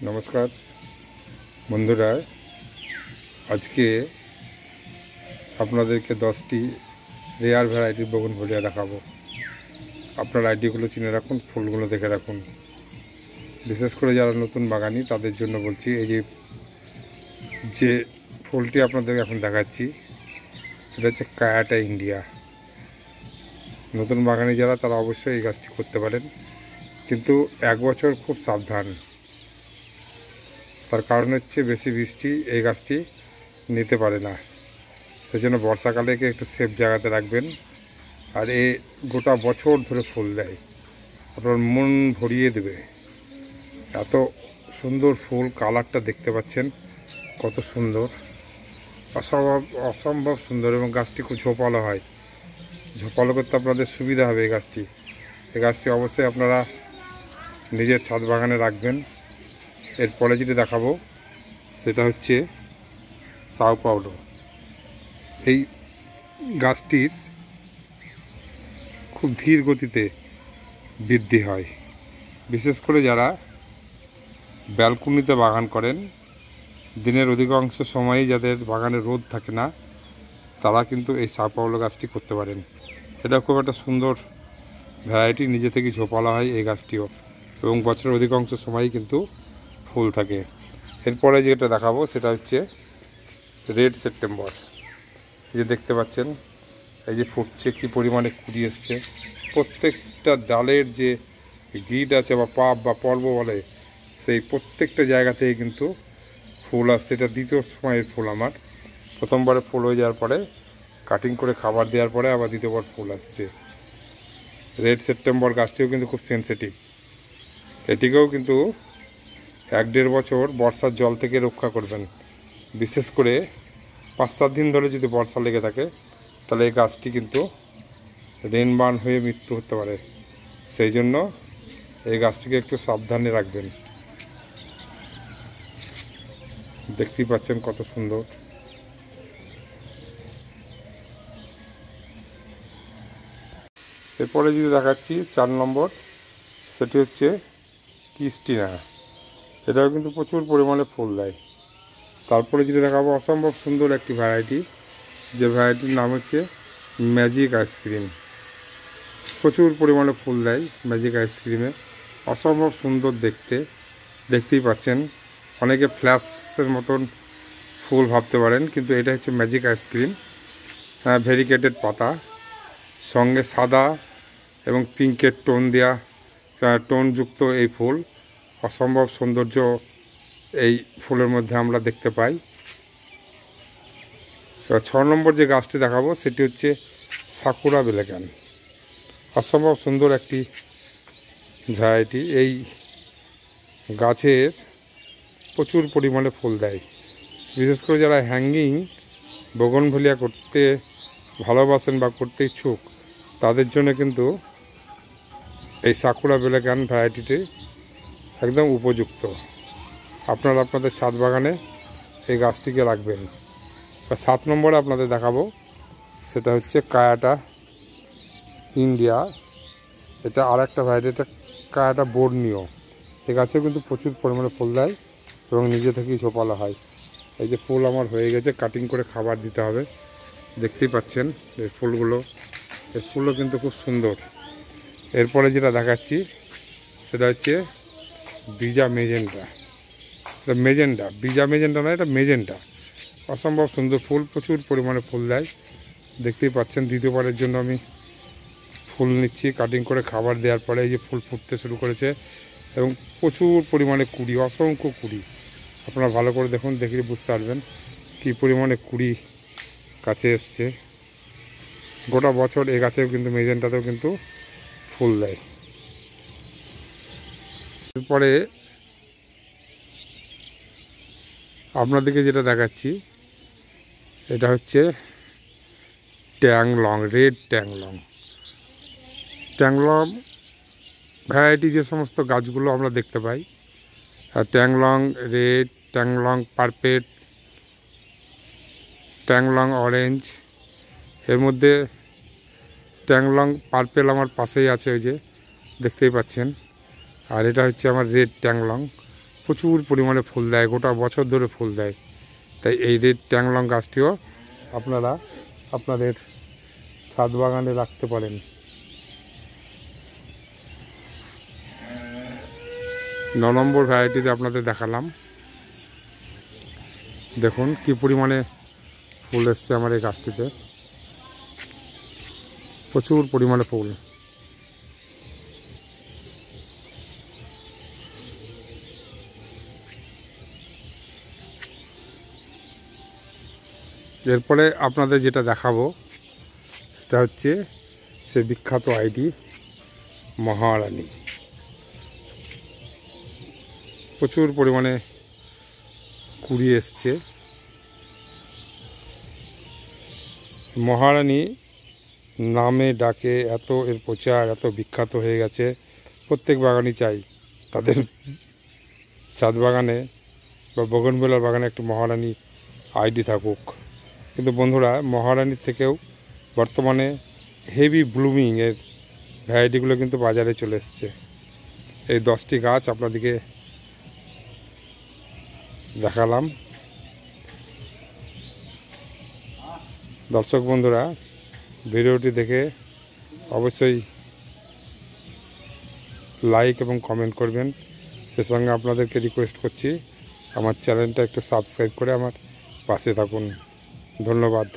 নমস্কার বন্ধুরা, আজকে আপনাদেরকে 10টি রেয়ার ভ্যারাইটির বগনভেলিয়া দেখাবো। আপনার আইডিগুলো চিনে রাখুন, ফুলগুলো দেখে রাখুন। বিশেষ করে যারা নতুন বাগানি তাদের জন্য বলছি, এই যে ফুলটি আপনাদেরকে এখন দেখাচ্ছি এটা হচ্ছে কায়াটা ইন্ডিয়া। নতুন বাগানি যারা তারা অবশ্যই এই গাছটি করতে পারেন, কিন্তু 1 বছর খুব সাবধান। তার কারণ হচ্ছে বেশি বৃষ্টি এই গাছটি নিতে পারে না, সেজন্য বর্ষাকালে একটু সেফ জায়গাতে রাখবেন। আর এ গোটা বছর ধরে ফুল দেয়, আপনার মন ভরিয়ে দেবে। এত সুন্দর ফুল, কালারটা দেখতে পাচ্ছেন কত সুন্দর, অসম্ভব সুন্দর। এবং গাছটি খুব ঝোপালো হয়, ঝোপালো করতে আপনাদের সুবিধা হবে। এই গাছটি অবশ্যই আপনারা নিজের ছাদ বাগানে রাখবেন। এরপরে যেটা দেখাবো সেটা হচ্ছে সাও পাওলো। এই গাছটির খুব ধীর গতিতে বৃদ্ধি হয়। বিশেষ করে যারা ব্যালকনিতে বাগান করেন, দিনের অধিকাংশ সময়ই যাদের বাগানে রোদ থাকে না, তারা কিন্তু এই সাও পাওলো গাছটি করতে পারেন। এটা খুব একটা সুন্দর ভ্যারাইটি, নিজে থেকে ঝোপালা হয় এই গাছটিও, এবং বছরের অধিকাংশ সময়ই কিন্তু ফুল থাকে। এরপরে যেটা দেখাবো সেটা হচ্ছে রেড সেপ্টেম্বর। এই যে দেখতে পাচ্ছেন, এই যে ফুটছে, কী পরিমাণে কুড়ি এসছে। প্রত্যেকটা ডালের যে গিট আছে বা পাপ বা পর্ব বলে, সেই প্রত্যেকটা জায়গা থেকে কিন্তু ফুল আসছে। এটা দ্বিতীয় সময়ের ফুল আমার। প্রথমবারে ফুল হয়ে যাওয়ার পরে কাটিং করে খাবার দেওয়ার পরে আবার দ্বিতীয়বার ফুল আসছে। রেড সেপ্টেম্বর গাছটিও কিন্তু খুব সেন্সিটিভ। এটিকেও কিন্তু 1-1.5 বছর বর্ষার জল থেকে রক্ষা করবেন। বিশেষ করে 5-7 দিন ধরে যদি বর্ষা লেগে থাকে, তাহলে এই গাছটি কিন্তু রেনবার্ন হয়ে মৃত্যু হতে পারে। সেই জন্য এই গাছটিকে একটু সাবধানে রাখবেন। দেখতেই পাচ্ছেন কত সুন্দর। এরপরে যদি দেখাচ্ছি 4 নম্বর, সেটি হচ্ছে ক্রিস্টিনা। এটাও কিন্তু প্রচুর পরিমাণে ফুল দেয়। তারপরে যেটা দেখাবো অসম্ভব সুন্দর একটি ভ্যারাইটি, যে ভ্যারাইটির নাম হচ্ছে ম্যাজিক আইসক্রিম। প্রচুর পরিমাণে ফুল দেয় ম্যাজিক আইসক্রিমে, অসম্ভব সুন্দর দেখতেই পাচ্ছেন। অনেকে ফ্ল্যাশের মতন ফুল ভাবতে পারেন, কিন্তু এটা হচ্ছে ম্যাজিক আইসক্রিম। ভেরিকেটেড পাতা, সঙ্গে সাদা এবং পিঙ্কের টোনযুক্ত এই ফুল। অসম্ভব সৌন্দর্য এই ফুলের মধ্যে আমরা দেখতে পাই। এবার 6 নম্বর যে গাছটি দেখাবো সেটি হচ্ছে সাকুরা বেলেগান। অসম্ভব সুন্দর একটি ভ্যারাইটি। এই গাছের প্রচুর পরিমাণে ফুল দেয়। বিশেষ করে যারা হ্যাঙ্গিং বগনভেলিয়া করতে ভালোবাসেন বা করতে ইচ্ছুক, তাদের জন্য কিন্তু এই সাকুরা বেলেগান ভ্যারাইটিটি একদম উপযুক্ত। আপনারা আপনাদের ছাদ বাগানে এই গাছটিকে রাখবেন। 7 নম্বরে আপনাদের দেখাবো সেটা হচ্ছে কায়াটা ইন্ডিয়া। এটা আর একটা ভ্যারাইটি, এটা কায়াটা বর্ণীয়। এই গাছেও কিন্তু প্রচুর পরিমাণে ফুল দেয় এবং নিজে থেকেই ঝোপালা হয়। এই যে ফুল আমার হয়ে গেছে, কাটিং করে খাবার দিতে হবে। দেখতেই পাচ্ছেন এই ফুলগুলো, এই ফুলও কিন্তু খুব সুন্দর। এরপরে যেটা দেখাচ্ছি সেটা হচ্ছে বিজা মেজেন্টা। এটা বিজা মেজেন্টা নয়, এটা মেজেন্টা। অসম্ভব সুন্দর ফুল, প্রচুর পরিমাণে ফুল দেয়। দেখতেই পাচ্ছেন, দ্বিতীয়বারের জন্য আমি ফুল নিচ্ছি কাটিং করে খাবার দেওয়ার পরে। এই যে ফুল ফুটতে শুরু করেছে এবং প্রচুর পরিমাণে কুড়ি, অসংখ্য কুড়ি। আপনারা ভালো করে দেখুন, দেখলে বুঝতে পারবেন কী পরিমাণে কুড়ি কাছে এসছে। গোটা বছর এই গাছেও কিন্তু মেজেন্টাতেও কিন্তু ফুল দেয়। এরপরে আপনাদেরকে যেটা দেখাচ্ছি এটা হচ্ছে ট্যাংলং, রেড ট্যাংলং ভ্যারাইটি। যে সমস্ত গাছগুলো আমরা দেখতে পাই, ট্যাংলং রেড, ট্যাংলং পারপেট, ট্যাংলং অরেঞ্জ, এর মধ্যে ট্যাংলং পার্পেল আমার পাশেই আছে, ওই যে দেখতেই পাচ্ছেন। আর এটা হচ্ছে আমার রেড ট্যাংলং। প্রচুর পরিমাণে ফুল দেয়, গোটা বছর ধরে ফুল দেয়। তাই এই রেড ট্যাংলং গাছটিও আপনারা আপনাদের ছাদ বাগানে রাখতে পারেন। 9 নম্বর ভ্যারাইটিতে আপনাদের দেখালাম। দেখুন কি পরিমাণে ফুল এসছে আমার এই গাছটিতে, প্রচুর পরিমাণে ফুল। এরপরে আপনাদের যেটা দেখাবো সেটা হচ্ছে সে বিখ্যাত আইডি মহারানী। প্রচুর পরিমাণে কুড়ি এসছে। মহারানী নামে ডাকে এত এর প্রচার এত বিখ্যাত হয়ে গেছে, প্রত্যেক বাগানই চাই তাদের ছাদ বাগানে বা বগনবেলার বাগানে একটু মহারানী আইডি থাকুক। কিন্তু বন্ধুরা, মহারানীর থেকেও বর্তমানে হেভি ব্লুমিং এর ভ্যারাইটিগুলো কিন্তু বাজারে চলে এসছে। এই 10টি গাছ আপনাদেরকে দেখালাম। দর্শক বন্ধুরা, ভিডিওটি দেখে অবশ্যই লাইক এবং কমেন্ট করবেন। সে সঙ্গে আপনাদেরকে রিকোয়েস্ট করছি আমার চ্যানেলটা একটু সাবস্ক্রাইব করে আমার পাশে থাকুন। ধন্যবাদ,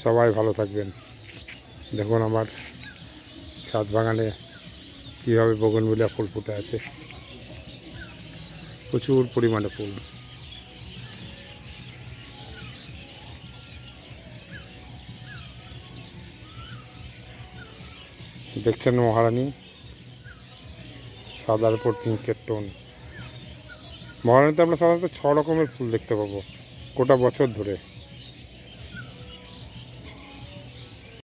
সবাই ভালো থাকবেন। দেখুন আমার ছাদ বাগানে কীভাবে বোগনভিলিয়া ফুল ফুটে আছে, প্রচুর পরিমাণে ফুল। দেখছেন মহারানী, সাদার উপর পিঙ্কের টোন। মহারানীতে আমরা সাধারণত 6 রকমের ফুল দেখতে পাবো গোটা বছর ধরে।